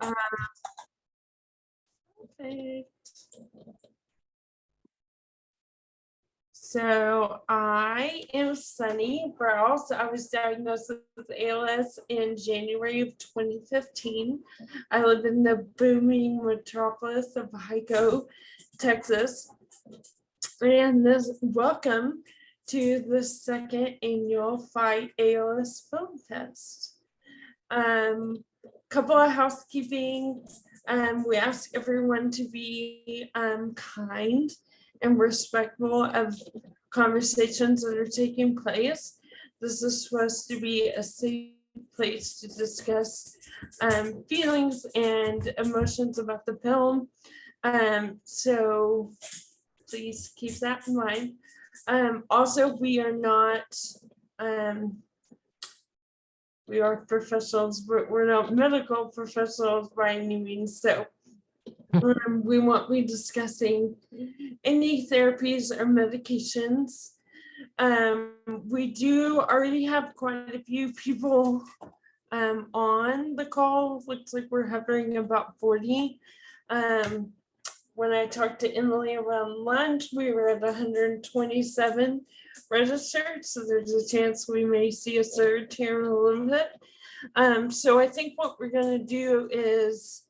Uh, Perfect. So I am Sunny Browse. I was diagnosed with ALS in January of 2015. I live in the booming metropolis of Hico, Texas. And welcome to the second annual Fight ALS Film Fest. Couple of housekeeping. We ask everyone to be kind and respectful of conversations that are taking place. This is supposed to be a safe place to discuss feelings and emotions about the film. So please keep that in mind. Also, we are not we are professionals, but we're not medical professionals by any means. So we won't be discussing any therapies or medications. We do already have quite a few people on the call. Looks like we're hovering about 40. When I talked to Emily around lunch, we were at 127 registered, so there's a chance we may see a surge here in a little bit. So I think what we're going to do is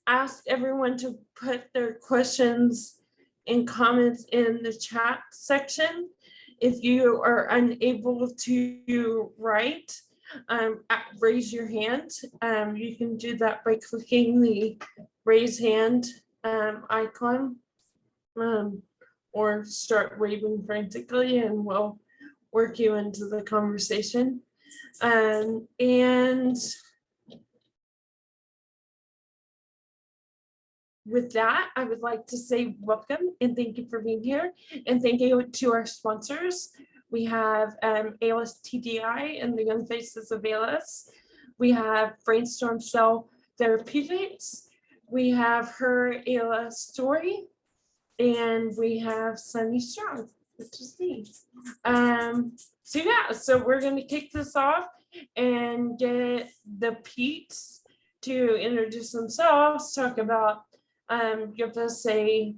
ask everyone to put their questions and comments in the chat section. If you are unable to write, raise your hand. You can do that by clicking the raise hand icon, or start waving frantically and we'll work you into the conversation. And with that, I would like to say welcome and thank you for being here. And thank you to our sponsors. We have ALS TDI and the Young Faces of ALS. We have Brainstorm Cell Therapeutics. We have Her ALS Story. And we have Sunny Strong, which is me. So we're going to kick this off and get the Pete's to introduce themselves, talk about, give us a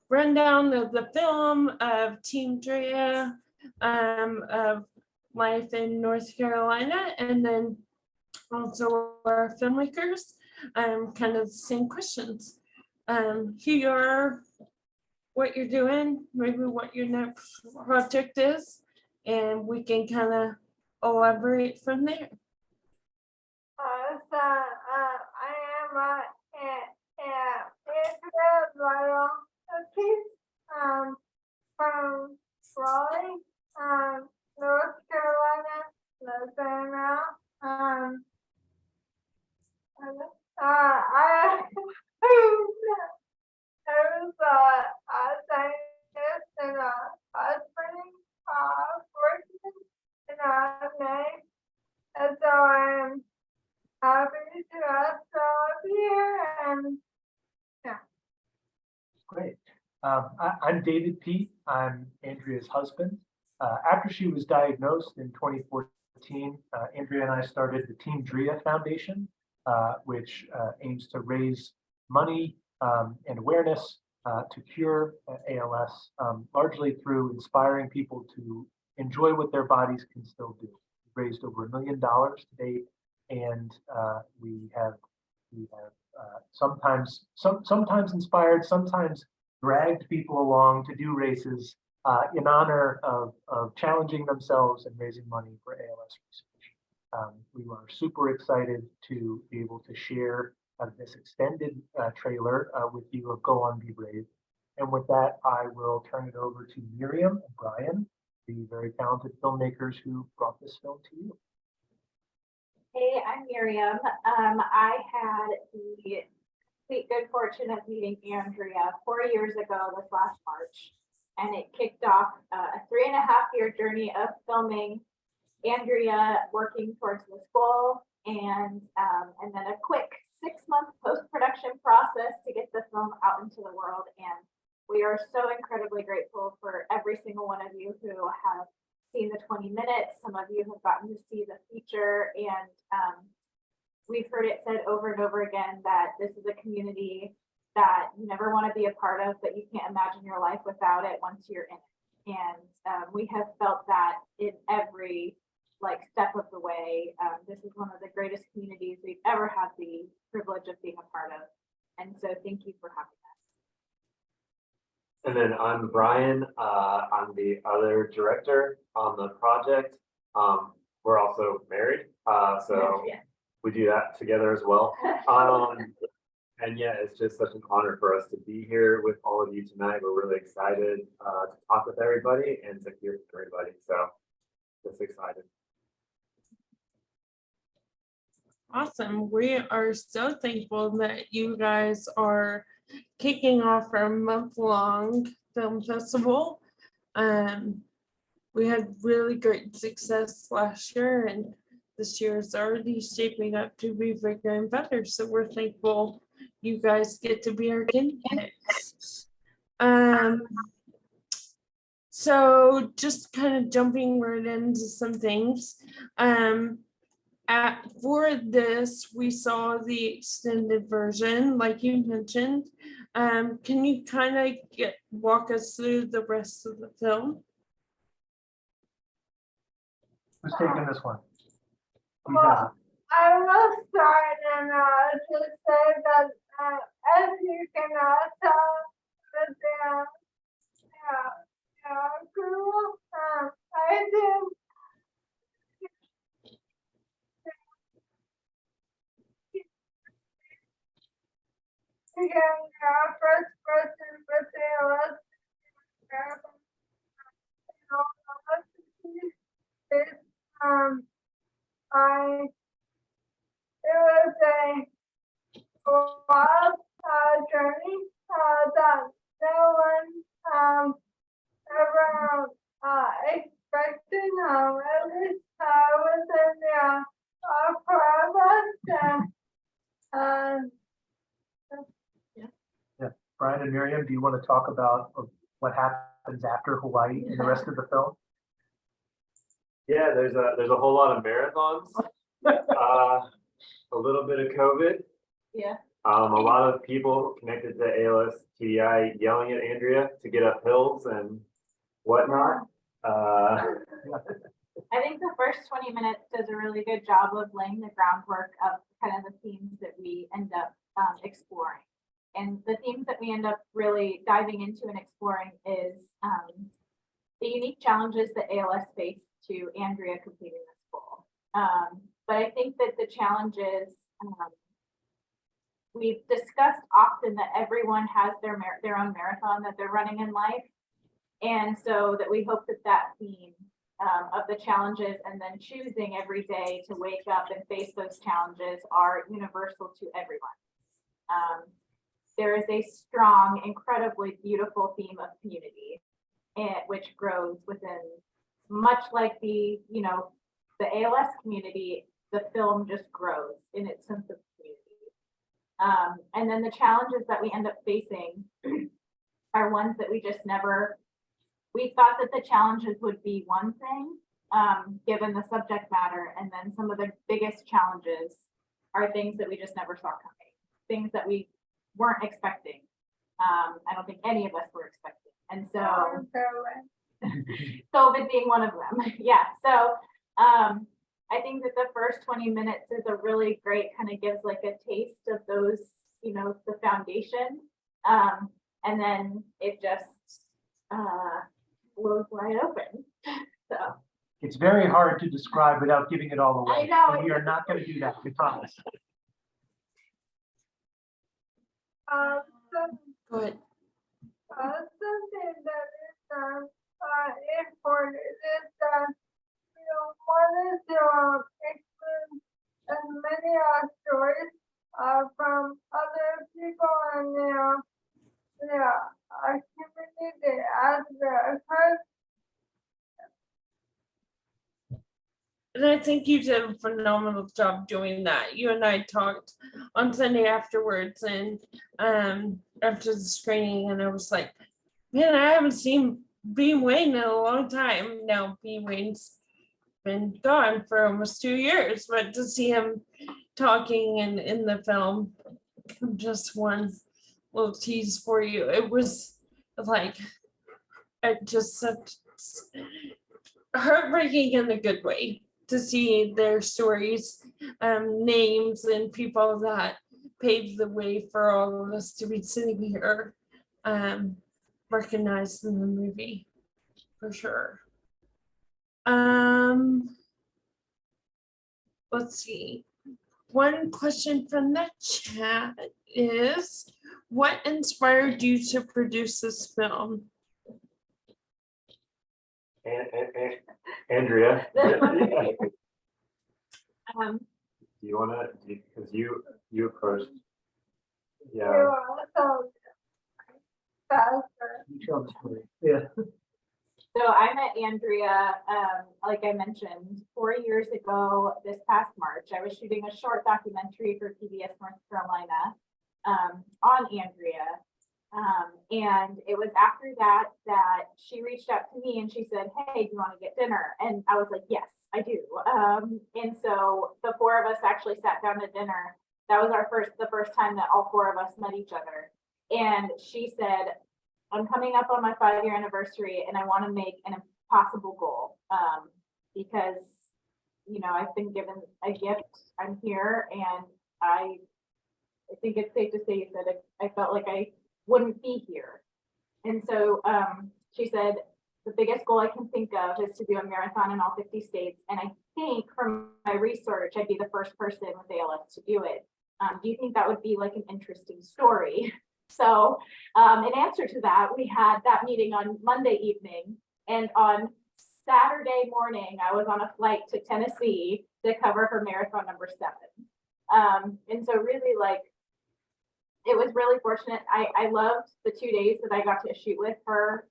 rundown of the film, of Team Drea, of life in North Carolina, and then also our filmmakers, kind of the same questions. Who you are, what you're doing, maybe what your next project is, and we can kind of elaborate from there. I am Israel from Raleigh, North Carolina. Live there now. I was a scientist and a husband, working in a name, and so I'm happy to have Philip here. And yeah. Great. I'm David Pete. I'm Andrea's husband. After she was diagnosed in 2014, Andrea and I started the Team Drea Foundation, which aims to raise money and awareness to cure ALS, largely through inspiring people to enjoy what their bodies can still do. We've raised over $1 million to date, and we have sometimes inspired, sometimes dragged people along to do races in honor of challenging themselves and raising money for ALS research. We are super excited to be able to share this extended trailer with you of Go On Be Brave. And with that, I will turn it over to Miriam and Brian, the very talented filmmakers who brought this film to you. Hey, I'm Miriam. I had the complete good fortune of meeting Andrea 4 years ago this last March, and it kicked off a 3.5-year journey of filming Andrea working towards this goal, and then a quick 6-month post-production process to get the film out into the world. And we are so incredibly grateful for every single one of you who have seen the 20 minutes. Some of you have gotten to see the feature, and we've heard it said over and over again that this is a community that you never want to be a part of, but you can't imagine your life without it once you're in it. And we have felt that in every step of the way. This is one of the greatest communities we've ever had the privilege of being a part of. And so thank you for having us. And then I'm Brian. I'm the other director on the project. We're also married, so Yeah. we do that together as well. And yeah, it's just such an honor for us to be here with all of you tonight. We're really excited to talk with everybody and to hear from everybody. So just excited. Awesome. We are so thankful that you guys are kicking off our month-long film festival. We had really great success last year, and this year is already shaping up to be bigger and better. So we're thankful you guys get to be our guinea pigs. So just kind of jumping right into some things. For this, we saw the extended version, like you mentioned. Can you kind of walk us through the rest of the film? Who's taking this one? Who Well, has it? I will start and to say that as you can tell, that grew I did again first person with ALS. It was a wild journey that no one ever expected, at least within the process. Yeah, Brian and Miriam, do you want to talk about what happens after Hawaii and the rest of the film? Yeah, there's a whole lot of marathons, a little bit of COVID. Yeah. A lot of people connected to ALS TDI yelling at Andrea to get up hills and whatnot. I think the first 20 minutes does a really good job of laying the groundwork of kind of the themes that we end up exploring. And the themes that we end up really diving into and exploring is the unique challenges that ALS faced to Andrea completing this goal. But I think that the challenges, we've discussed often that everyone has their own marathon that they're running in life. And so that we hope that that theme of the challenges and then choosing every day to wake up and face those challenges are universal to everyone. There is a strong, incredibly beautiful theme of community, which grows within, much like the ALS community, the film just grows in its sense of community. And then the challenges that we end up facing are ones that we thought that the challenges would be one thing, given the subject matter, and then some of the biggest challenges are things that we just never saw coming, things that we weren't expecting. I don't think any of us were expecting. And so COVID being one of them. Yeah. So I think that the first 20 minutes is a really great kind of gives like a taste of those, the foundation. And then it just blows wide open. So It's very hard to describe without giving it all away. I know. And we are not going to do that, we promise. Go ahead. Something that is important is that wanted to include as many stories from other people and their community as their occurred. And I think you did a phenomenal job doing that. You and I talked on Sunday afterwards and after the screening, and I was like, man, I haven't seen B. Wayne in a long time. Now B. Wayne's been gone for almost 2 years, but to see him talking and in the film. Just one little tease for you. It was like just such heartbreaking in a good way to see their stories, names, and people that paved the way for all of us to be sitting here, recognized in the movie, for sure. Let's see. One question from the chat is, what inspired you to produce this film? Andrea. Um, Do you wanna, because you approached. Yeah, You also faster. You tell the story. Yeah. So I met Andrea, like I mentioned, 4 years ago, this past March. I was shooting a short documentary for PBS North Carolina on Andrea. And it was after that she reached out to me and she said, hey, do you want to get dinner? And I was like, yes, I do. And so the four of us actually sat down to dinner. That was the first time that all four of us met each other. And she said, I'm coming up on my 5-year anniversary and I want to make an impossible goal. Because, you know, I've been given a gift. I'm here and I think it's safe to say that I felt like I wouldn't be here. And so she said, the biggest goal I can think of is to do a marathon in all 50 states. And I think from my research, I'd be the first person with ALS to do it. Do you think that would be like an interesting story? So in answer to that, we had that meeting on Monday evening, and on Saturday morning, I was on a flight to Tennessee to cover her marathon number 7. And so really, like, it was really fortunate. I loved the 2 days that I got to shoot with her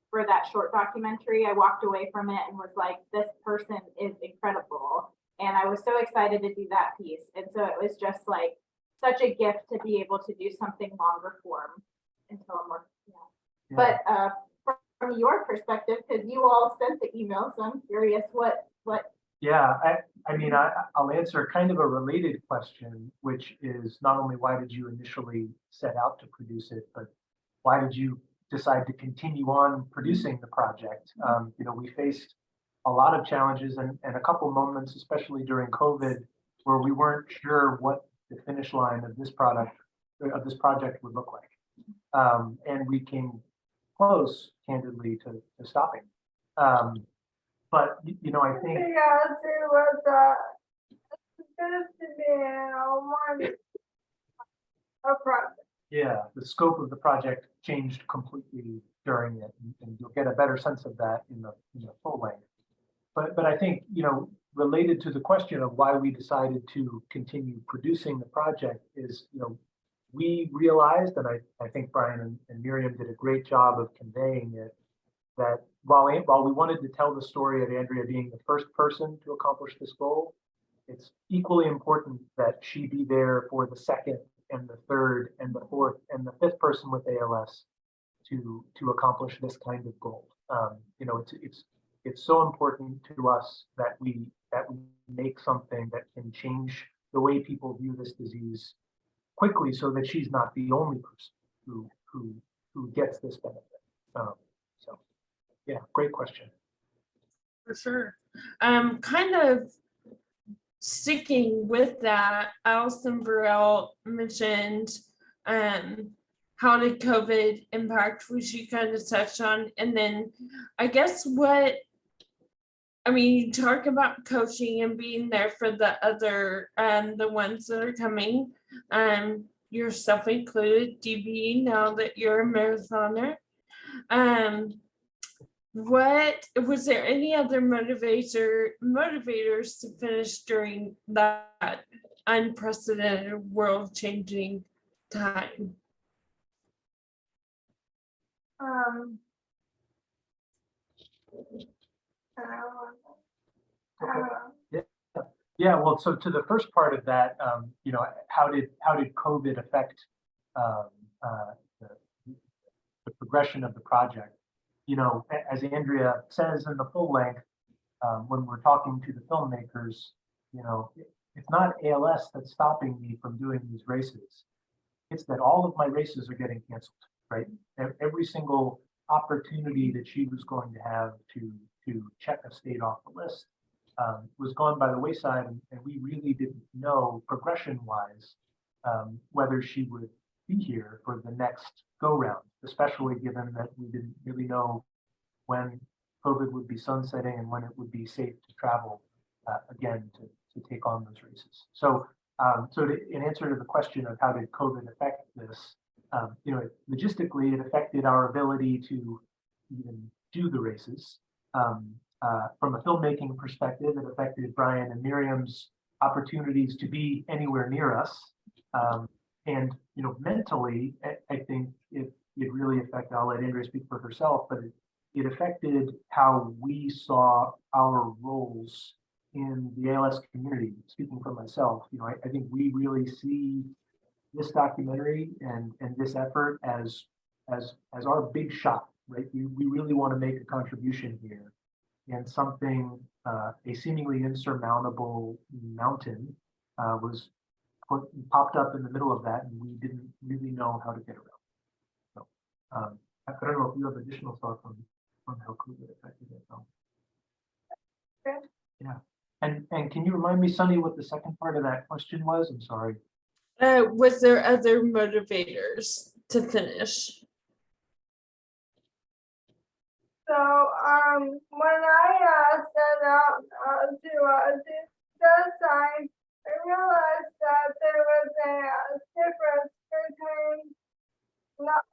for that short documentary. I walked away from it and was like, this person is incredible. And I was so excited to do that piece. And so it was just like such a gift to be able to do something longer form until I'm working. Yeah. But from your perspective, because you all sent the email, so I'm curious what. Yeah, I mean, I'll answer kind of a related question, which is not only why did you initially set out to produce it, but why did you decide to continue on producing the project? You know, we faced a lot of challenges and a couple moments, especially during COVID, where we weren't sure what the finish line of this project would look like. And we came close, candidly, to stopping. But you know, I think Because it was supposed to be a project. yeah, the scope of the project changed completely during it, and you'll get a better sense of that in the full length. But I think, you know, related to the question of why we decided to continue producing the project is, you know, we realized, and I think Brian and Miriam did a great job of conveying it, that while we wanted to tell the story of Andrea being the first person to accomplish this goal, it's equally important that she be there for the second and the third and the fourth and the fifth person with ALS to accomplish this kind of goal. You know, it's so important to us that we make something that can change the way people view this disease quickly, so that she's not the only person who gets this benefit. So, yeah, great question. For sure. Kind of sticking with that, Allison Burrell mentioned how did COVID impact, which you kind of touched on. And then I guess you talk about coaching and being there for the other, the ones that are coming, yourself included, DB, now that you're a marathoner. What was there any other motivators to finish during that unprecedented world-changing time? Yeah, well, so to the first part of that, you know, how did COVID affect the progression of the project? You know, as Andrea says in the full length, when we're talking to the filmmakers, you know, it's not ALS that's stopping me from doing these races. It's that all of my races are getting canceled, right? Every single opportunity that she was going to have to check a state off the list was gone by the wayside, and we really didn't know progression-wise whether she would be here for the next go-round, especially given that we didn't really know when COVID would be sunsetting and when it would be safe to travel again to take on those races. So, in answer to the question of how did COVID affect this, logistically, it affected our ability to even do the races. From a filmmaking perspective, it affected Brian and Miriam's opportunities to be anywhere near us. And mentally, I think it really affected, I'll let Andrea speak for herself, but it affected how we saw our roles in the ALS community. Speaking for myself, I think we really see this documentary and this effort as our big shot, right? We really want to make a contribution here, and something, a seemingly insurmountable mountain was popped up in the middle of that, and we didn't really know how to get around. So I don't know if you have additional thoughts on how COVID affected it. Okay. Yeah, and can you remind me, Sunny, what the second part of that question was? I'm sorry. Was there other motivators to finish? So, when I set out to do this, I realized that there was a difference between not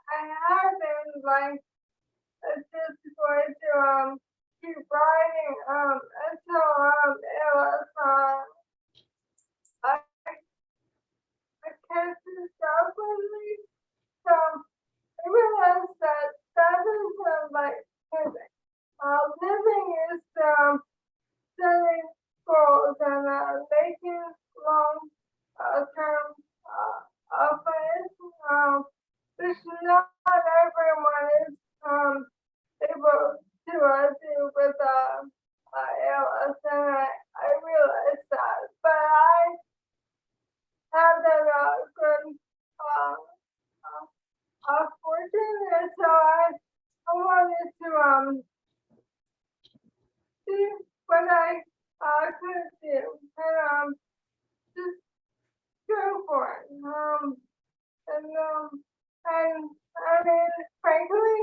I had been like just going to keep writing until it was I kept this up with me. So I realized that that is like living is setting goals and making long term plans, which not everyone is able to do with ALS, and I realized that. But I have that good fortune, and so I wanted to see what I could do, and just go for it. And I mean, frankly,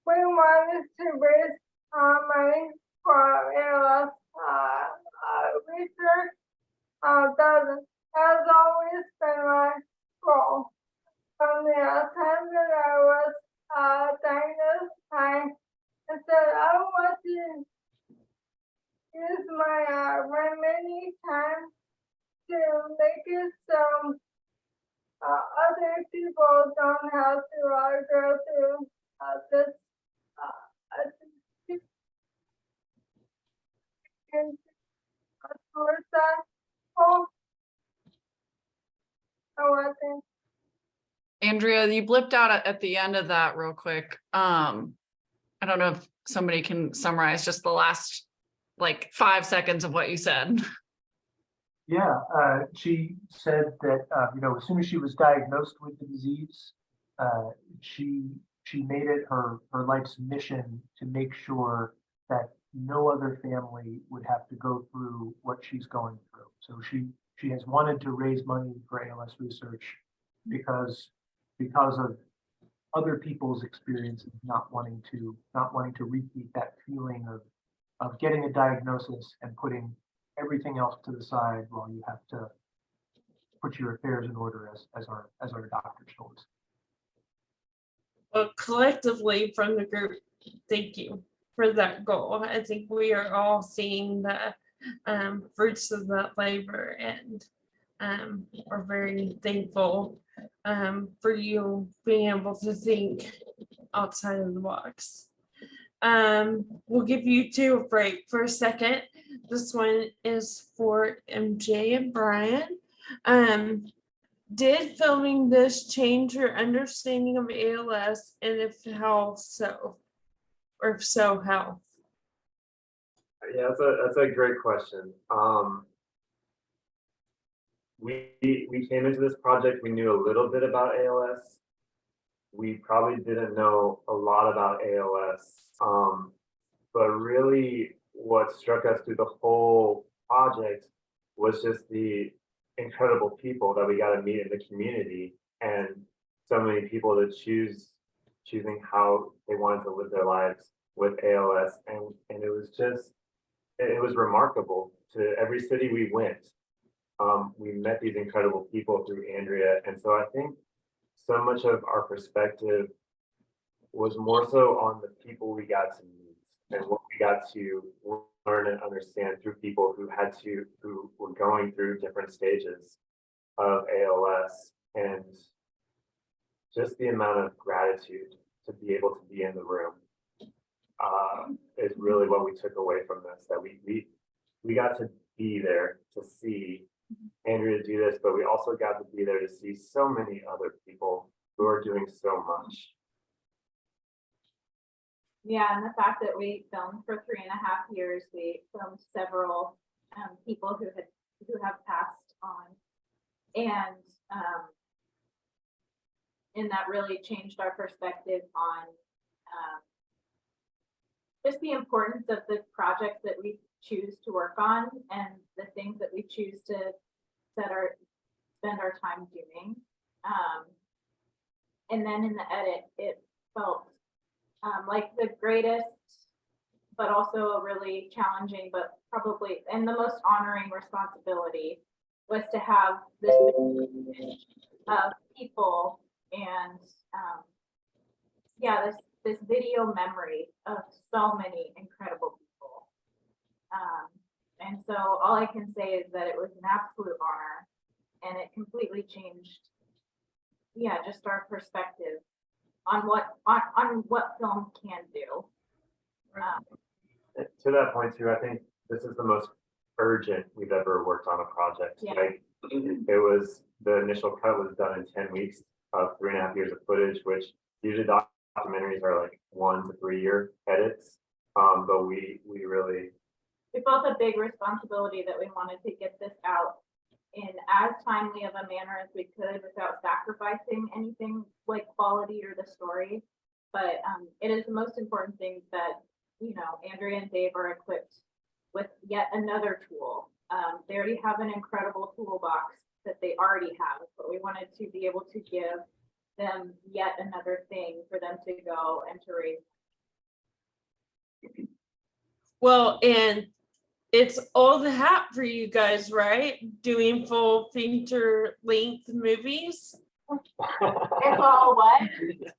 we wanted to raise money for ALS research. That has always been my goal. From the time that I was diagnosed, I said I want to use my remaining time to make it so other people don't have to go through this towards that goal. So I think Andrea, you blipped out at the end of that real quick. I don't know if somebody can summarize just the last like 5 seconds of what you said. Yeah, she said that as soon as she was diagnosed with the disease, she made it her life's mission to make sure that no other family would have to go through what she's going through. So she has wanted to raise money for ALS research because of other people's experiences, not wanting to repeat that feeling of getting a diagnosis and putting everything else to the side while you have to put your affairs in order, as our doctors told us. Well, collectively from the group, thank you for that goal. I think we are all seeing the fruits of that labor, and we're very thankful for you being able to think outside of the box. We'll give you two a break for a second. This one is for MJ and Brian. Did filming this change your understanding of ALS, and if how so? Or if so, how? Yeah, that's a great question. We came into this project, we knew a little bit about ALS. We probably didn't know a lot about ALS. But really what struck us through the whole project was just the incredible people that we got to meet in the community, and so many people that choosing how they wanted to live their lives with ALS. And it was just, it was remarkable. To every city we went, we met these incredible people through Andrea. And so I think so much of our perspective was more so on the people we got to meet and what we got to learn and understand through people who were going through different stages of ALS, and just the amount of gratitude to be able to be in the room is really what we took away from this, that we got to be there to see Andrea do this, but we also got to be there to see so many other people who are doing so much. Yeah, and the fact that we filmed for 3.5 years, we filmed several people who have passed on, and that really changed our perspective on just the importance of the projects that we choose to work on and the things that we choose to spend our time doing. And then in the edit, it felt like the greatest, but also a really challenging, but probably, and the most honoring responsibility was to have this of people and yeah, this video memory of so many incredible people. And so all I can say is that it was an absolute honor, and it completely changed, yeah, just our perspective on what film can do. To that point too, I think this is the most urgent we've ever worked on a project. Yeah. Like, it was, the initial cut was done in 10 weeks of 3.5 years of footage, which usually documentaries are like 1 to 3 year edits. But we felt a big responsibility that we wanted to get this out in as timely of a manner as we could without sacrificing anything like quality or the story. But it is the most important thing that, you know, Andrea and Dave are equipped with yet another tool. They already have an incredible toolbox that they already have, but we wanted to be able to give them yet another thing for them to go and to raise. Well, and it's all the hat for you guys, right? Doing full feature length movies. It's all what?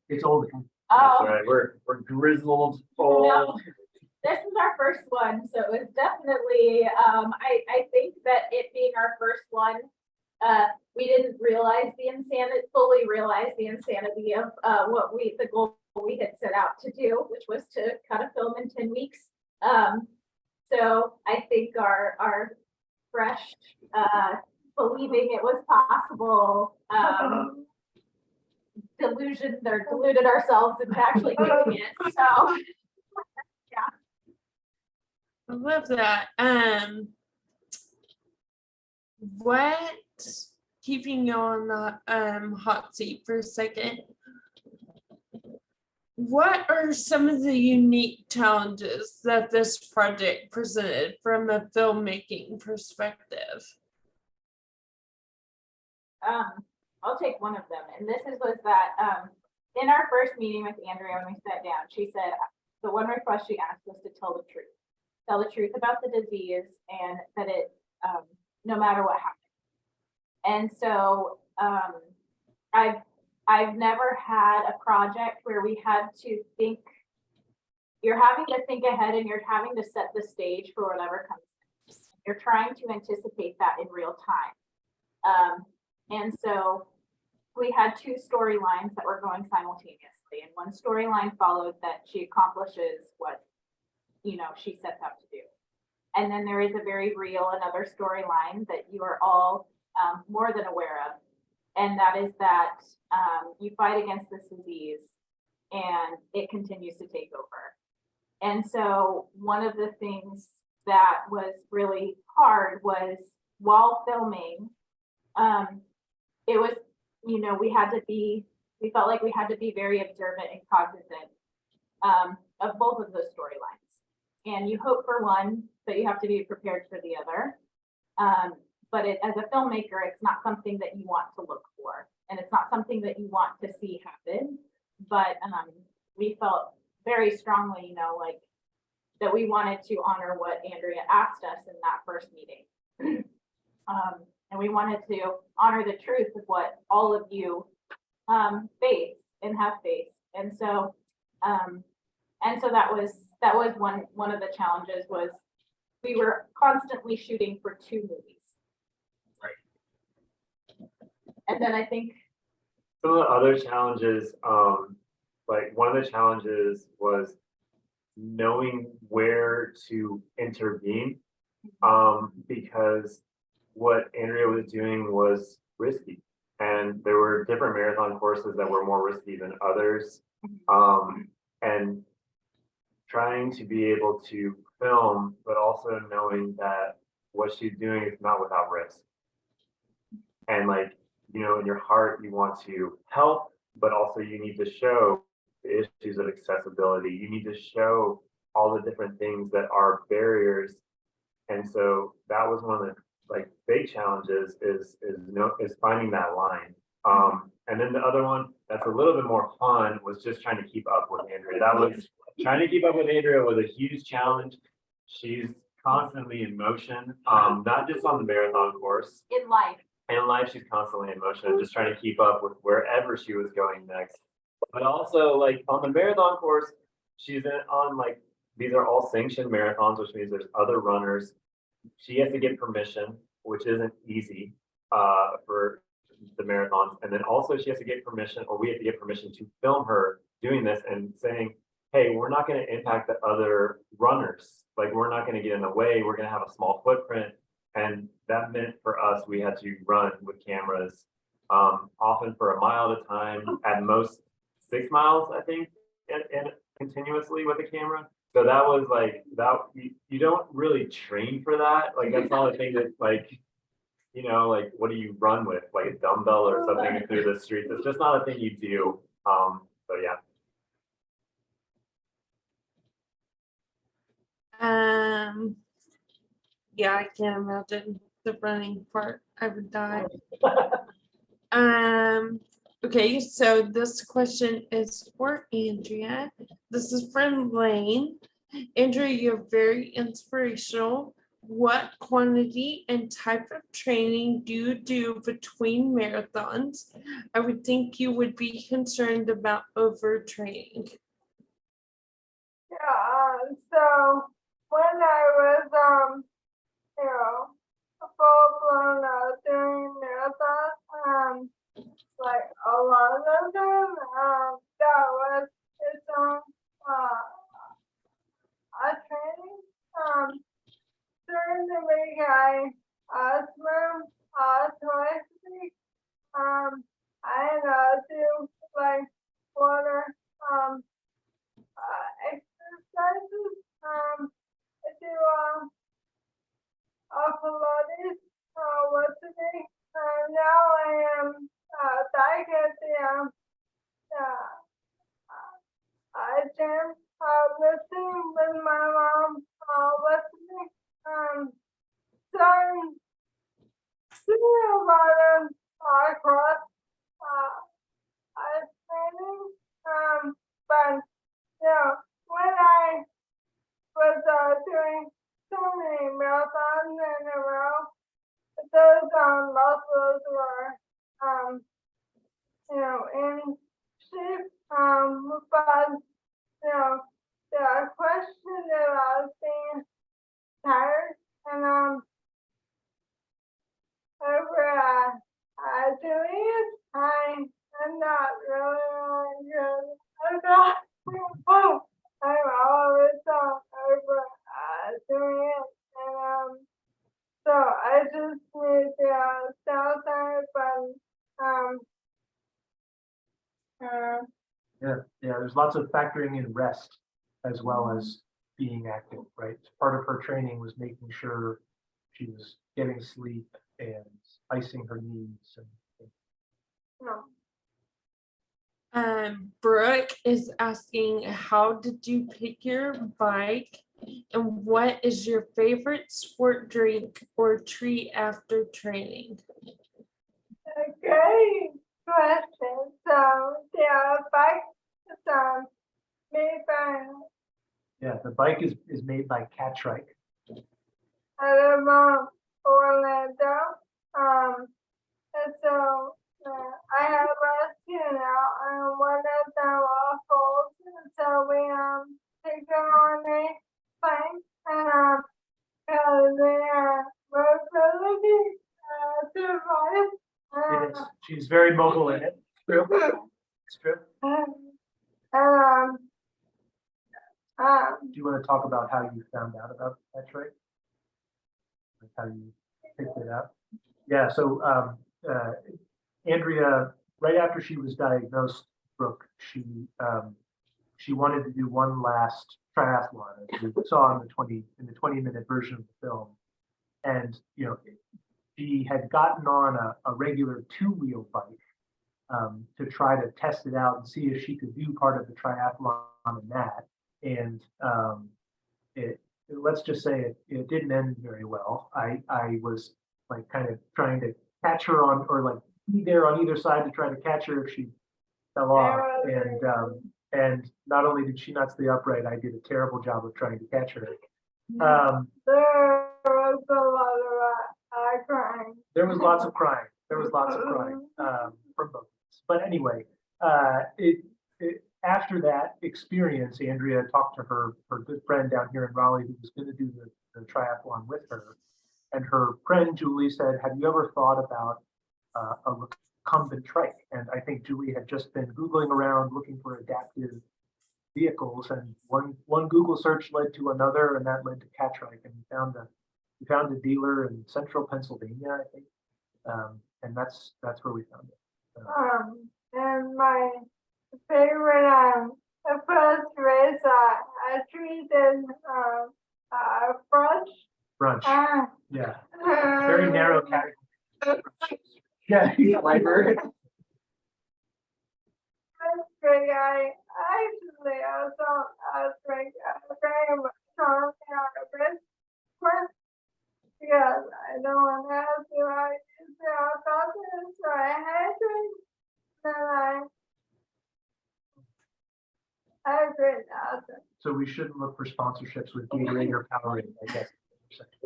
It's old. that's Oh, right. We're grizzled old. no. This is our first one, so it was definitely, I think that it being our first one, we didn't realize fully realize the insanity of the goal we had set out to do, which was to cut a film in 10 weeks. So I think our fresh believing it was possible deluded ourselves into actually doing it. So I love that. What, keeping you on the hot seat for a second, what are some of the unique challenges that this project presented from a filmmaking perspective? I'll take one of them, and this was that in our first meeting with Andrea, when we sat down, she said the one request she asked was to tell the truth about the disease, and that it no matter what happened. And so I've never had a project where we had to think, you're having to think ahead and you're having to set the stage for whatever comes next. You're trying to anticipate that in real time. And so we had 2 storylines that were going simultaneously, and one storyline followed that she accomplishes what, you know, she sets out to do. And then there is a very real another storyline that you are all more than aware of. And that is that you fight against this disease and it continues to take over. And so one of the things that was really hard was while filming, it was, you know, we felt like we had to be very observant and cognizant of both of those storylines. And you hope for one, but you have to be prepared for the other. But as a filmmaker, it's not something that you want to look for, and it's not something that you want to see happen. But we felt very strongly, you know, like that we wanted to honor what Andrea asked us in that first meeting. And we wanted to honor the truth of what all of you face and have faced. And so that was one of the challenges was we were constantly shooting for 2 movies. Right. And then I think some of the other challenges, like one of the challenges was knowing where to intervene, because what Andrea was doing was risky, and there were different marathon courses that were more risky than others, and trying to be able to film, but also knowing that what she's doing is not without risk. And like, you know, in your heart, you want to help, but also you need to show the issues of accessibility. You need to show all the different things that are barriers. And so that was one of the like big challenges is finding that line. And then the other one that's a little bit more fun was just trying to keep up with Andrea. That was trying to keep up with Andrea was a huge challenge. She's constantly in motion, not just on the marathon course. in life, In life, she's constantly in motion, just trying to keep up with wherever she was going next. But also, like on the marathon course, she's on like these are all sanctioned marathons, which means there's other runners. She has to get permission, which isn't easy for the marathons. And then also she has to get permission, or we have to get permission to film her doing this and saying, hey, we're not going to impact the other runners. Like we're not going to get in the way. We're going to have a small footprint. And that meant for us, we had to run with cameras, often for a mile at a time, at most 6 miles, I think, and continuously with a camera. So that was like that. You don't really train for that. Like that's not a thing that like, you know, like what do you run with, like a dumbbell or something through the streets? It's just not a thing you do. So yeah. Yeah, I can't imagine the running part. I would die. Okay, so this question is for Andrea. This is from Lane. Andrea, you're very inspirational. What quantity and type of training do you do between marathons? I would think you would be concerned about overtraining. Yeah, so when I was, you know, full-blown doing marathon, like a lot of them, that was its own training. During the week, I swim twice a week. I do like water exercises. I do Pilates once a week. Now I am back at the gym lifting with my mom once a week. So I'm doing a lot of cross training. But you know, when I was doing so many marathons in a row, those muscles were you know, in shape. But you know, the question about being tired and over doing it, I'm not really good. I'm always over doing it, and so I just need to stop there, but Yeah, there's lots of factoring in rest as well as being active, right? Part of her training was making sure she was getting sleep and icing her knees and No. Brooke is asking, how did you pick your bike? And what is your favorite sport drink or treat after training? Okay, question. So the bike is made by yeah, the bike is made by Catrike. Orlando. And so I have a two now, and one of them are folds. And so we take them on a plane, and they we're really survive. It is. She's very mobile in it. True. It's true. Um, Do you want to talk about how you found out about Catrike? Like how you picked it up? Yeah. So Andrea, right after she was diagnosed, Brooke, she wanted to do one last triathlon, as we saw in the 20-minute version of the film. And she had gotten on a regular two-wheel bike to try to test it out and see if she could do part of the triathlon in that. And let's just say it didn't end very well. I was like kind of trying to catch her on, or like be there on either side to try to catch her if she fell off. And not only did she not stay upright, I did a terrible job of trying to catch her. there was a lot of crying. There was lots of crying. There was lots of crying from both. But anyway, after that experience, Andrea talked to her good friend down here in Raleigh who was going to do the triathlon with her. And her friend Julie said, "Have you ever thought about a recumbent trike?" And I think Julie had just been Googling around looking for adaptive vehicles, and one Google search led to another, and that led to Catrike. And we found a dealer in central Pennsylvania, I think, and that's where we found it. And my favorite the first race I treated Brunch, brunch. yeah, very narrow category. Yeah, my bird. That's great. I actually also drink very much strong brunch because I don't want to have to use the alcohol, so I had to. I agree. So we shouldn't look for sponsorships with Gatorade or Powerade, I guess.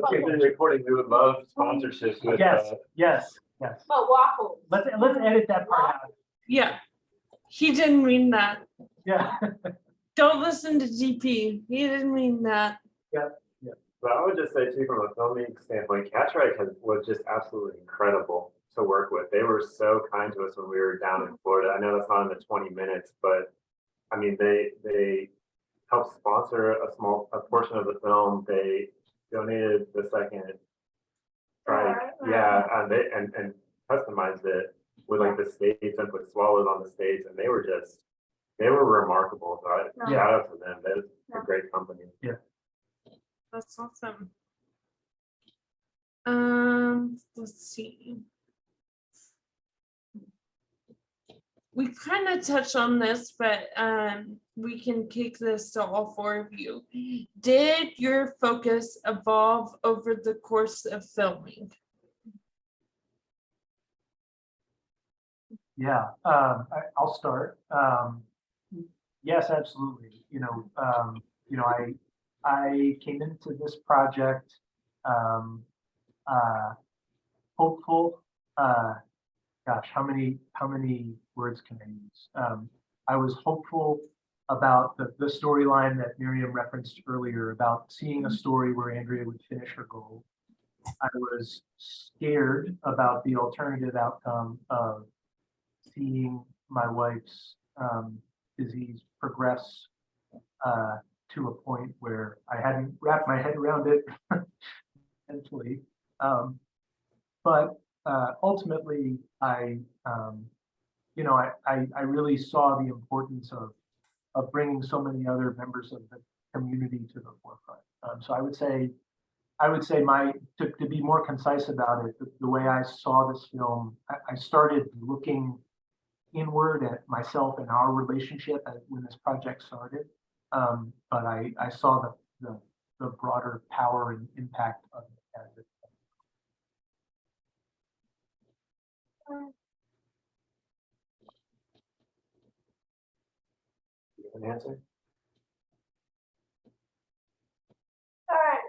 Okay, then reporting, we would love sponsorships with. Yes. But waffles. Let's edit that part out. Yeah, he didn't mean that. Yeah. Don't listen to GP. He didn't mean that. But I would just say too, from a filming standpoint, Catrike was just absolutely incredible to work with. They were so kind to us when we were down in Florida. I know that's not in the 20 minutes, but I mean, they helped sponsor a portion of the film. They donated the second trike, and they and customized it with like the skates and put swallows on the skates, and they were remarkable. So shout out to them. That is a great company. Yeah. That's awesome. Let's see. We kind of touched on this, but we can kick this to all four of you. Did your focus evolve over the course of filming? Yeah, I'll start. Yes, absolutely. I came into this project hopeful. Gosh, how many words can I use? I was hopeful about the storyline that Miriam referenced earlier about seeing a story where Andrea would finish her goal. I was scared about the alternative outcome of seeing my wife's disease progress to a point where I hadn't wrapped my head around it mentally. But ultimately, I really saw the importance of bringing so many other members of the community to the forefront. So I would say to be more concise about it, the way I saw this film, I started looking inward at myself and our relationship when this project started. But I saw the broader power and impact of it as it. You have an answer?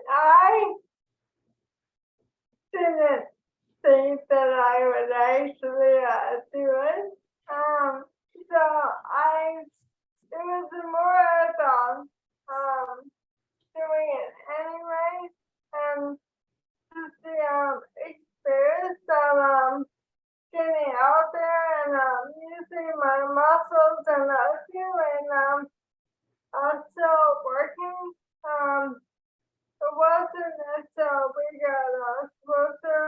I didn't think that I would actually do it. So it was more of doing it anyway, and just the experience of getting out there and using my muscles and feeling still working. It wasn't until we got closer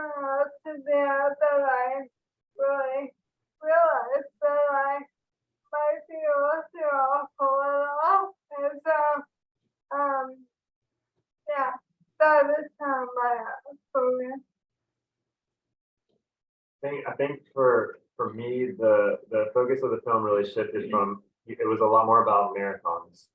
to the end that I really realized that I might be able to pull it off. And so, yeah, that is my program. I think for me, the focus of the film really shifted from, it was a lot more about marathons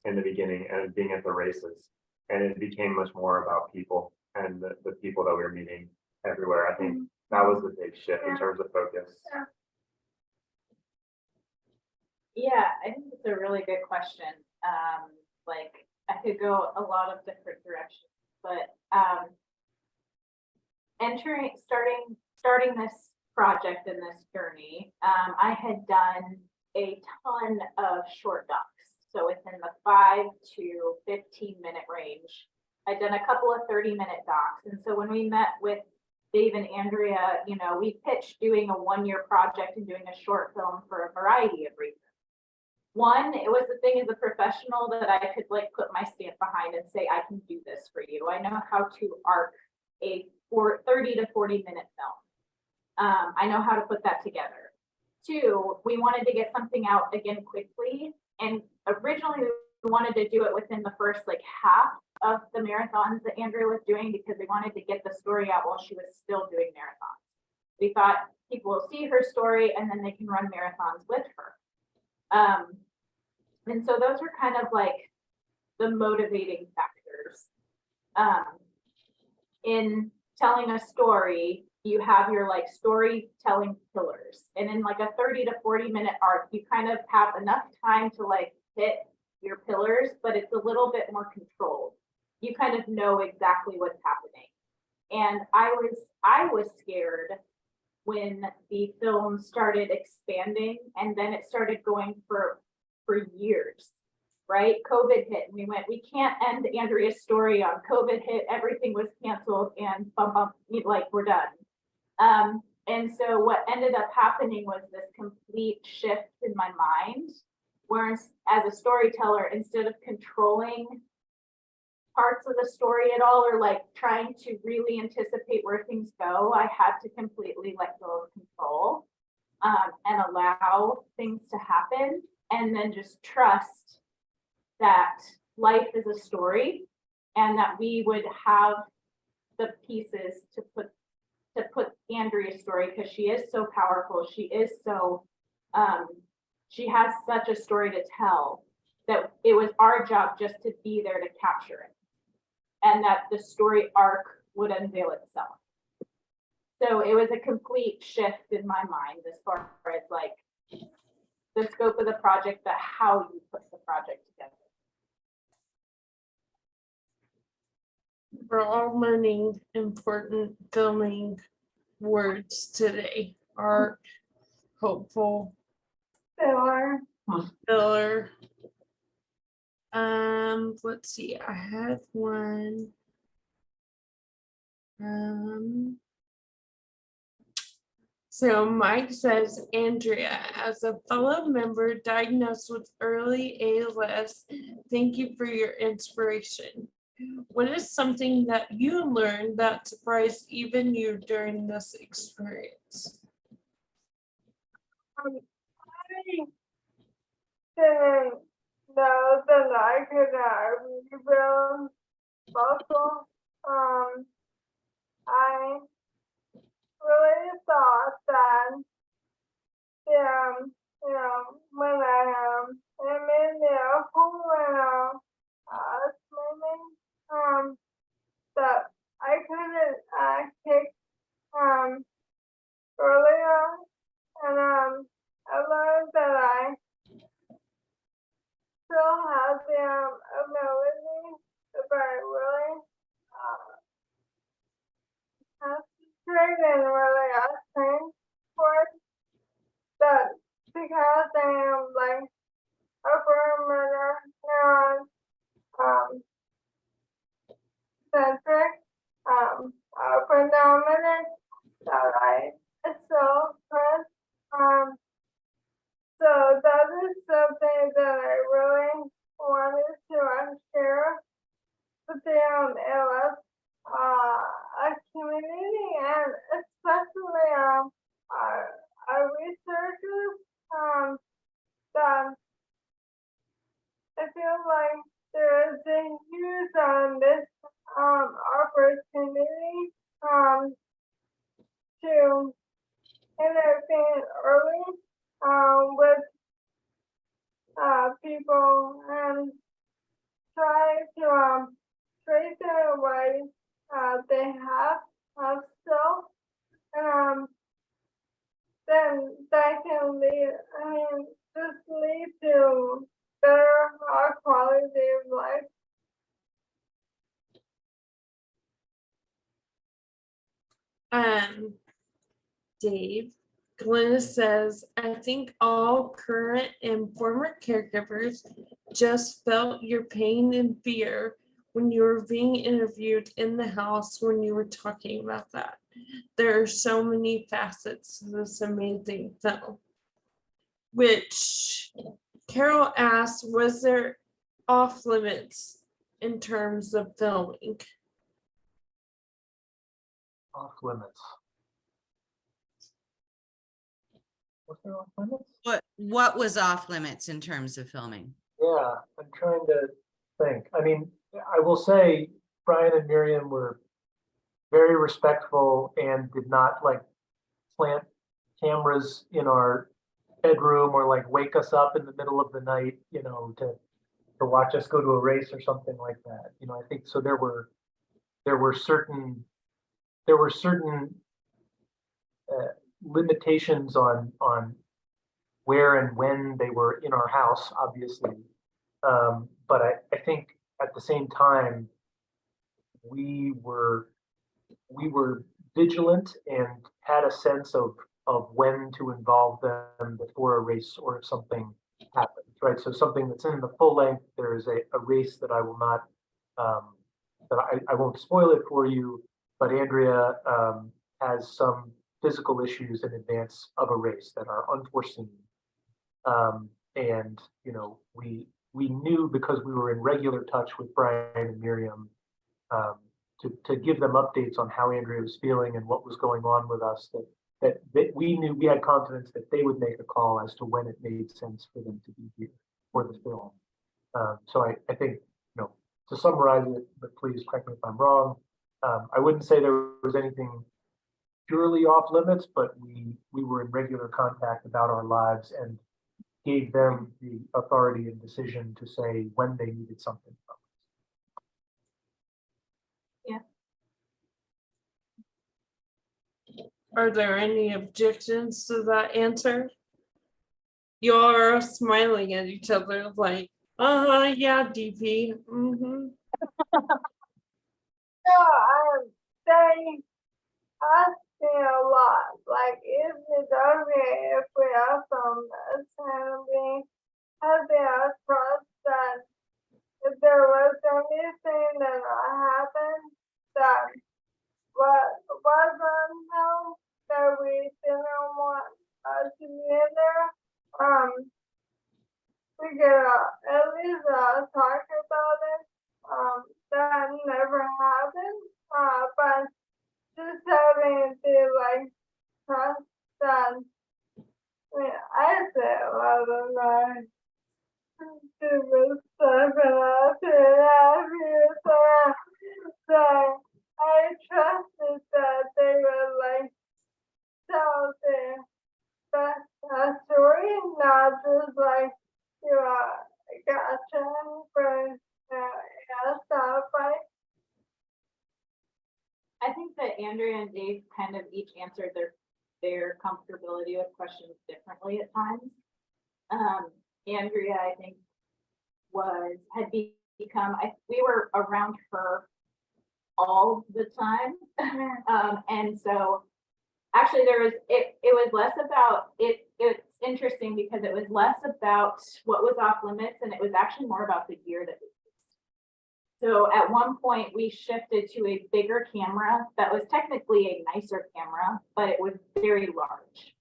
in the beginning and being at the races. And it became much more about people and the people that we were meeting everywhere. I think that was the big shift in terms of focus. Yeah, I think it's a really good question. Like I could go a lot of different directions, but starting this project and this journey, I had done a ton of short docs. So within the 5 to 15 minute range, I'd done a couple of 30-minute docs. And so when we met with Dave and Andrea, you know, we pitched doing a 1-year project and doing a short film for a variety of reasons. One, it was the thing as a professional that I could like put my stamp behind and say, I can do this for you. I know how to arc a 30 to 40 minute film. I know how to put that together. 2, we wanted to get something out again quickly. And originally we wanted to do it within the first like half of the marathons that Andrea was doing because we wanted to get the story out while she was still doing marathons. We thought people will see her story and then they can run marathons with her. And so those were kind of like the motivating factors. In telling a story, you have your like storytelling pillars, and in like a 30 to 40 minute arc, you kind of have enough time to like hit your pillars, but it's a little bit more controlled. You kind of know exactly what's happening. And I was scared when the film started expanding, and then it started going for years, right? COVID hit, and we went, we can't end Andrea's story on COVID hit, everything was canceled, and like we're done. And so what ended up happening was this complete shift in my mind, where as a storyteller, instead of controlling parts of the story at all, or like trying to really anticipate where things go, I had to completely let go of control and allow things to happen, and then just trust that life is a story and that we would have the pieces to put Andrea's story, because she is so powerful. She is so, she has such a story to tell that it was our job just to be there to capture it, and that the story arc would unveil itself. So it was a complete shift in my mind as far as like the scope of the project, but how you put the project together. We're all learning important filming words today. Art, hopeful, Filler. filler. Let's see, I had one. So Mike says, Andrea, as a fellow member diagnosed with early ALS, thank you for your inspiration. What is something that you learned that surprised even you during this experience? I didn't know that I could rebuild muscle. I really thought that when I am in the pool and swimming, that I couldn't kick earlier, and I learned that I still have the ability if I really concentrate and really train for it. That because I am like a perimeter neuron centric predominant that I still press. So that is something that I really wanted to share with the ALS community, and especially our researchers, that I feel like there is a huge this opportunity to intervene early with people and try to trace their ways they have still, then that can lead, just lead to better quality of life. Dave, Glenna says, I think all current and former caregivers just felt your pain and fear when you were being interviewed in the house when you were talking about that. There are so many facets to this amazing film. Which Carol asked, was there off limits in terms of filming? Off limits. Was there off limits? What was off limits in terms of filming? Yeah, I'm trying to think. I mean, I will say Brian and Miriam were very respectful and did not like plant cameras in our bedroom or like wake us up in the middle of the night, to watch us go to a race or something like that. I think so there were certain limitations on where and when they were in our house, obviously. But I think at the same time, we were vigilant and had a sense of when to involve them before a race or if something happens, right? So something that's in the full length, there is a race that I will not, that I won't spoil it for you, but Andrea has some physical issues in advance of a race that are unforeseen. And, we knew because we were in regular touch with Brian and Miriam to give them updates on how Andrea was feeling and what was going on with us, that we knew we had confidence that they would make a call as to when it made sense for them to be here for the film. So I think, to summarize it, but please correct me if I'm wrong, I wouldn't say there was anything purely off limits, but we were in regular contact about our lives and gave them the authority and decision to say when they needed something from us. Are there any objections to that answer? You all are smiling at each other like, yeah, DP. They ask me a lot, like, is it okay if we have some and we have the trust that if there was anything that happened that wasn't known, that we didn't want to be in there, we could at least talk about it. That never happened, but just having the trust that I said a lot of stupid stuff and I said happy that I trusted that they would like tell that story, not just like gotcha for stuff like I think that Andrea and Dave kind of each answered their comfortability with questions differently at times. Andrea, I think, had become, we were around her all the time. And so actually it was less about it's interesting because it was less about what was off limits and it was actually more about the gear that we used. So at one point we shifted to a bigger camera that was technically a nicer camera, but it was very large.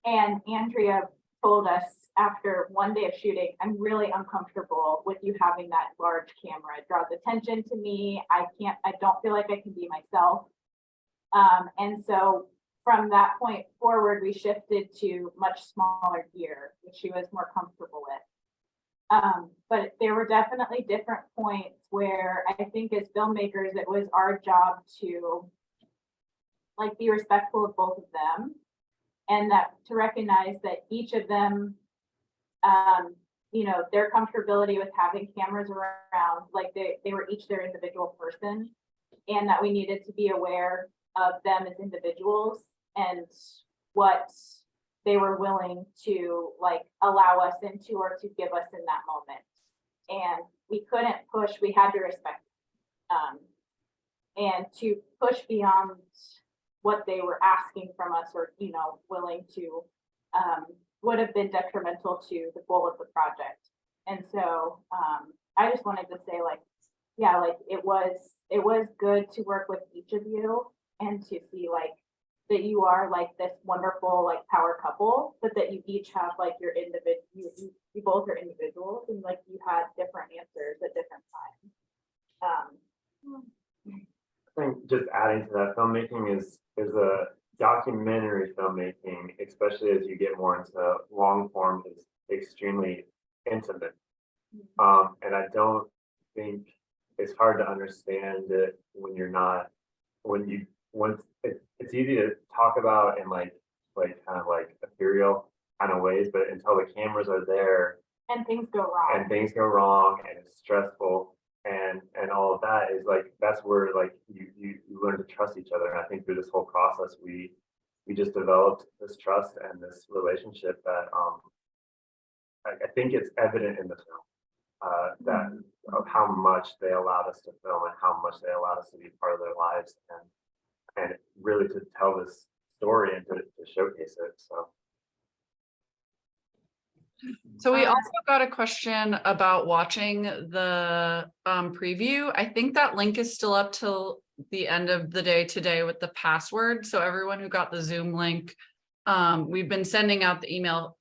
And Andrea told us after one day of shooting, I'm really uncomfortable with you having that large camera. It draws attention to me. I don't feel like I can be myself. And so from that point forward, we shifted to much smaller gear, which she was more comfortable with. But there were definitely different points where I think as filmmakers, it was our job to like be respectful of both of them and that to recognize that each of them, their comfortability with having cameras around, like they were each their individual person and that we needed to be aware of them as individuals and what they were willing to like allow us into or to give us in that moment. And we couldn't push, we had to respect and to push beyond what they were asking from us or, willing to would have been detrimental to the goal of the project. And so I just wanted to say it was good to work with each of you and to see that you are this wonderful power couple, but that you each have your individual, you both are individuals and you had different answers at different times. I think just adding to that, filmmaking is a documentary filmmaking, especially as you get more into long form, is extremely intimate. And I don't think it's hard to understand it when you're not, it's easy to talk about in kind of ethereal kind of ways, but until the cameras are there and things go wrong and it's stressful and all of that is that's where you learn to trust each other. And I think through this whole process we just developed this trust and this relationship that I think it's evident in the film that of how much they allowed us to film and how much they allowed us to be part of their lives and really to tell this story and to showcase it. So we also got a question about watching the preview. I think that link is still up till the end of the day today with the password. So everyone who got the Zoom link, we've been sending out the email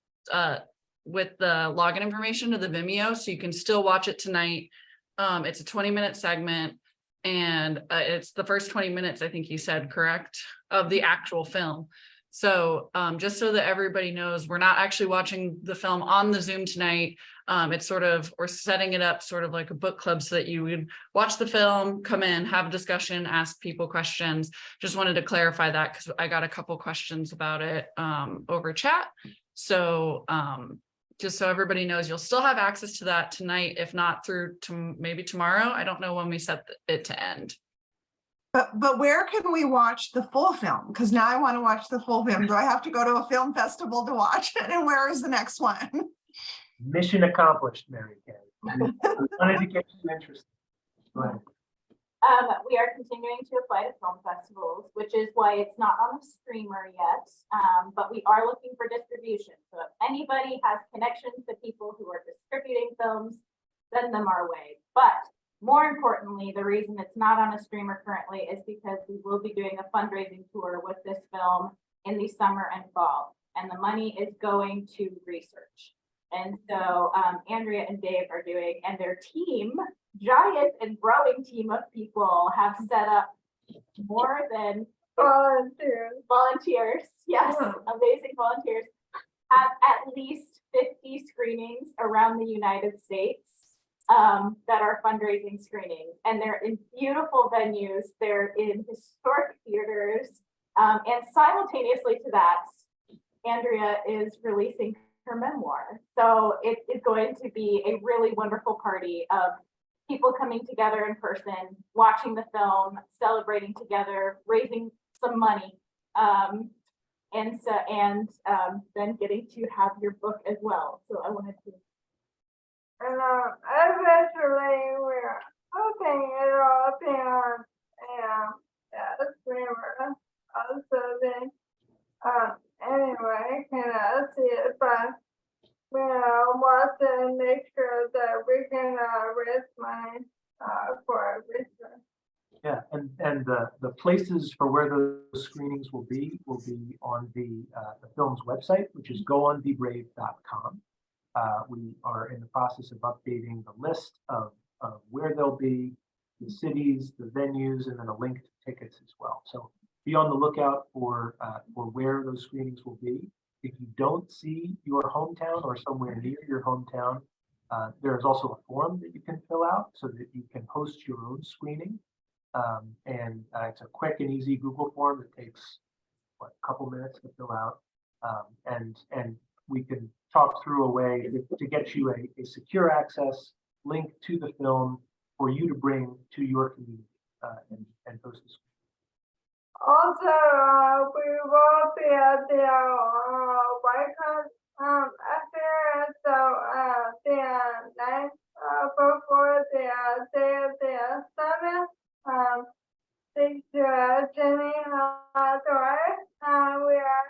with the login information to the Vimeo, so you can still watch it tonight. It's a 20-minute segment and it's the first 20 minutes, I think you said, correct, of the actual film. So just so that everybody knows, we're not actually watching the film on the Zoom tonight. It's we're setting it up sort of like a book club so that you would watch the film, come in, have a discussion, ask people questions. Just wanted to clarify that because I got a couple questions about it over chat. So just so everybody knows, you'll still have access to that tonight, if not through to maybe tomorrow. I don't know when we set it to end. But where can we watch the full film? Because now I want to watch the full film. Do I have to go to a film festival to watch it? And where is the next one? Mission accomplished, Mary Kay. Wanted to get you interested. Go ahead. We are continuing to apply to film festivals, which is why it's not on the streamer yet, but we are looking for distribution. So if anybody has connections to people who are distributing films, send them our way. But more importantly, the reason it's not on a streamer currently is because we will be doing a fundraising tour with this film in the summer and fall, and the money is going to research. And so Andrea and Dave are doing, and their team, giant and growing team of people, have set up more than volunteers. Yes, amazing volunteers. Have at least 50 screenings around around the United States that are fundraising screenings, and they're in beautiful venues. They're in historic theaters, and simultaneously to that, Andrea is releasing her memoir. So it is going to be a really wonderful party of people coming together in person, watching the film, celebrating together, raising some money, and then getting to have your book as well. So I wanted to. And eventually we're hoping it'll be on a streamer. Also then, anyway, can I see it, but we want to make sure that we can raise money for research. Yeah, and the places for where those screenings will be on the film's website, which is goonbebrave.com. We are in the process of updating the list of where they'll be, the cities, the venues, and then a link to tickets as well. So be on the lookout for where those screenings will be. If you don't see your hometown or somewhere near your hometown, there's also a form that you can fill out so that you can host your own screening. And it's a quick and easy Google form that takes a couple minutes to fill out. And we can talk through a way to get you a secure access link to the film for you to bring to your community and host the screening. Also, we will be at the White House after, so the night before the day of the summit. Thanks to Jenny Dory, we are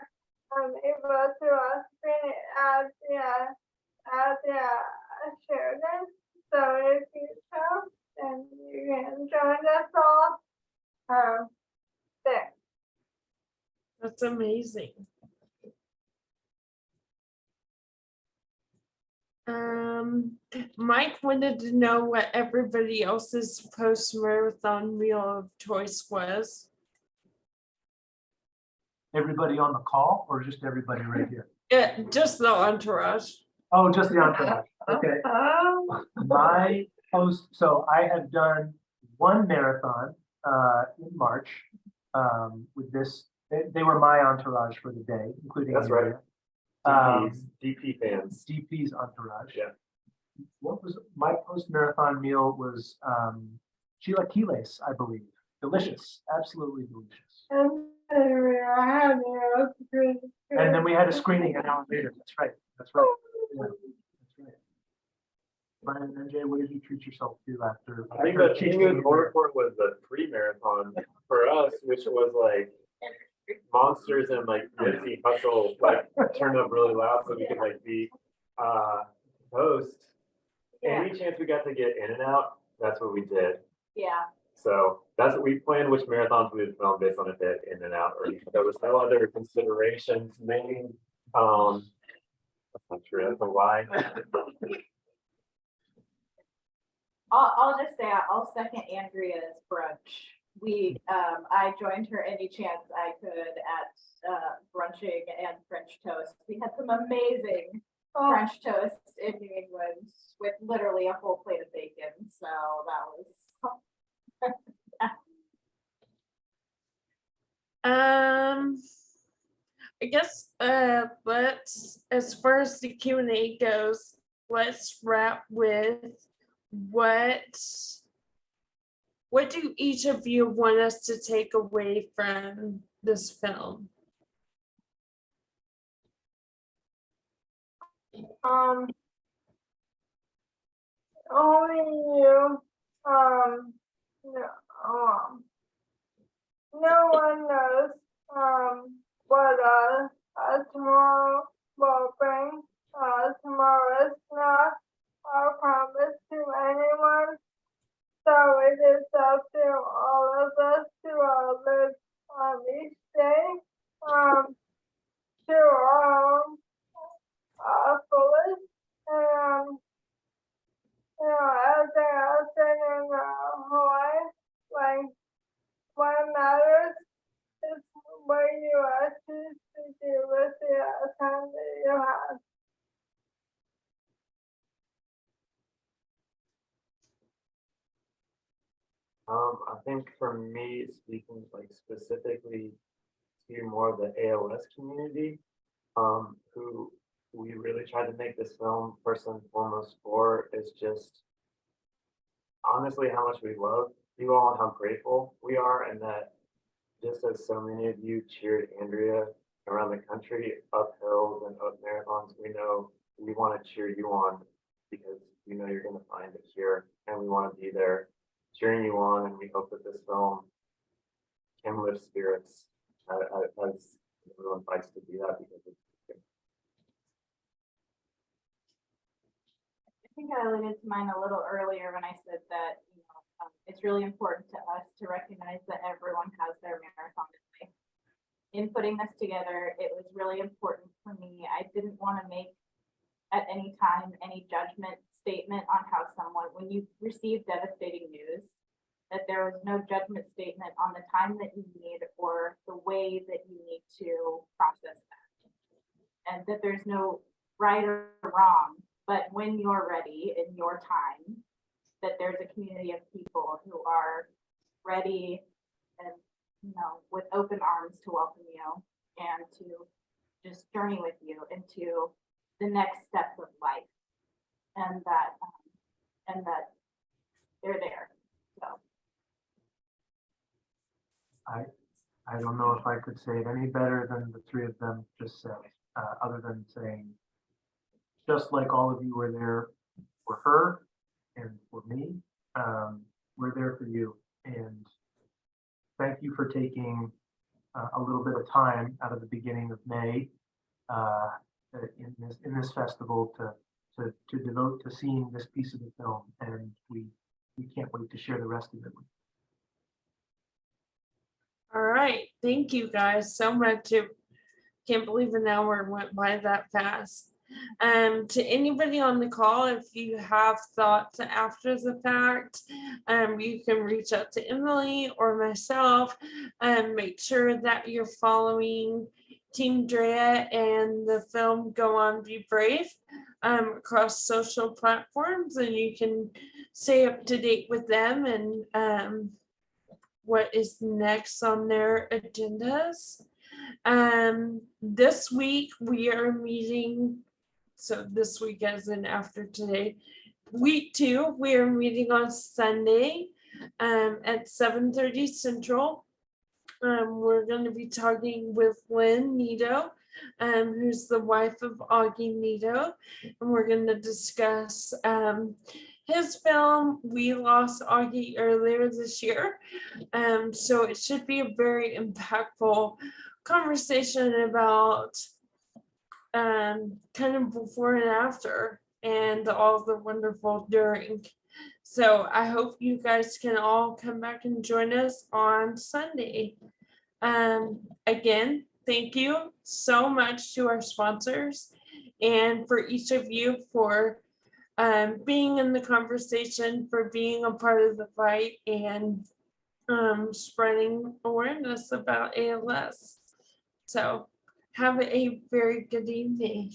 able to screen it at the Sheridan. So if you come, then you can join us all there. That's amazing. Mike wanted to know what everybody else's post-marathon meal of choice was. Everybody on the call or just everybody right here? Yeah, just the entourage. Oh, just the entourage. Okay. My post, so I have done one marathon in March with this. They were my entourage for the day, including That's right. DP fans. DP's entourage. Yeah. What was my post-marathon meal was chilaquiles, I believe. Delicious, absolutely delicious. And then we had a screening an hour later. That's right. That's right. Yeah, that's right. Brian and MJ, what did you treat yourself to after? I think the thing that was more important was the pre-marathon for us, which was like monsters and like Nipsey Hussle like turned up really loud so we could like be host. Yeah. Any chance we got to get in and out, that's what we did. Yeah. So that's what we planned, which marathons we would film based on if they had in and out, or there was no other considerations made. That's not true, that's a lie. I'll just say I'll second Andrea's brunch. I joined her any chance I could at brunching and French toast. We had some amazing French toast in New England with literally a whole plate of bacon. So that was. I guess let's, as far as the Q&A goes, let's wrap with what do each of you want us to take away from this film? Only you, no one knows, what, tomorrow will bring. Tomorrow is not a promise to anyone. So it is up to all of us to live each day to our fullest. As they are saying in Hawaii, like what matters is what you choose to do with the time that you have. I think for me, speaking like specifically to more of the ALS community, who we really tried to make this film first and foremost for is just honestly how much we love you all and how grateful we are, and that just as so many of you cheered Andrea around the country, up hills and up marathons, we know we want to cheer you on because we know you're going to find it here, and we want to be there cheering you on, and we hope that this film can lift spirits as everyone fights to do that because it's I think I alluded to mine a little earlier when I said that, it's really important to us to recognize that everyone has their marathon in life. In putting this together, it was really important for me. I didn't want to make at any time any judgment statement on how someone, when you receive devastating news, that there was no judgment statement on the time that you need or the way that you need to process that. And that there's no right or wrong, but when you're ready in your time, that there's a community of people who are ready and, with open arms to welcome you and to just journey with you into the next steps of life, and that they're there. So I don't know if I could say it any better than the three of them just said, other than saying, just like all of you were there for her and for me, we're there for you. And thank you for taking a little bit of time out of the beginning of May in this festival to devote to seeing this piece of the film. And we can't wait to share the rest of it with you. All right, thank you guys so much. Can't believe an hour went by that fast. To anybody on the call, if you have thoughts after the fact, you can reach out to Emily or myself. Make sure that you're following Team Drea and the film Go On Be Brave across social platforms, and you can stay up to date with them and what is next on their agendas. This week we are meeting, so this week as in after today, week 2, we are meeting on Sunday at 7:30 Central. We're going to be talking with Lynn Nito, who's the wife of Augie Nito, and we're going to discuss his film, We Lost Augie, earlier this year. So it should be a very impactful conversation about kind of before and after and all the wonderful during. So I hope you guys can all come back and join us on Sunday. Again, thank you so much to our sponsors and for each of you for being in the conversation, for being a part of the fight and spreading awareness about ALS. So have a very good evening.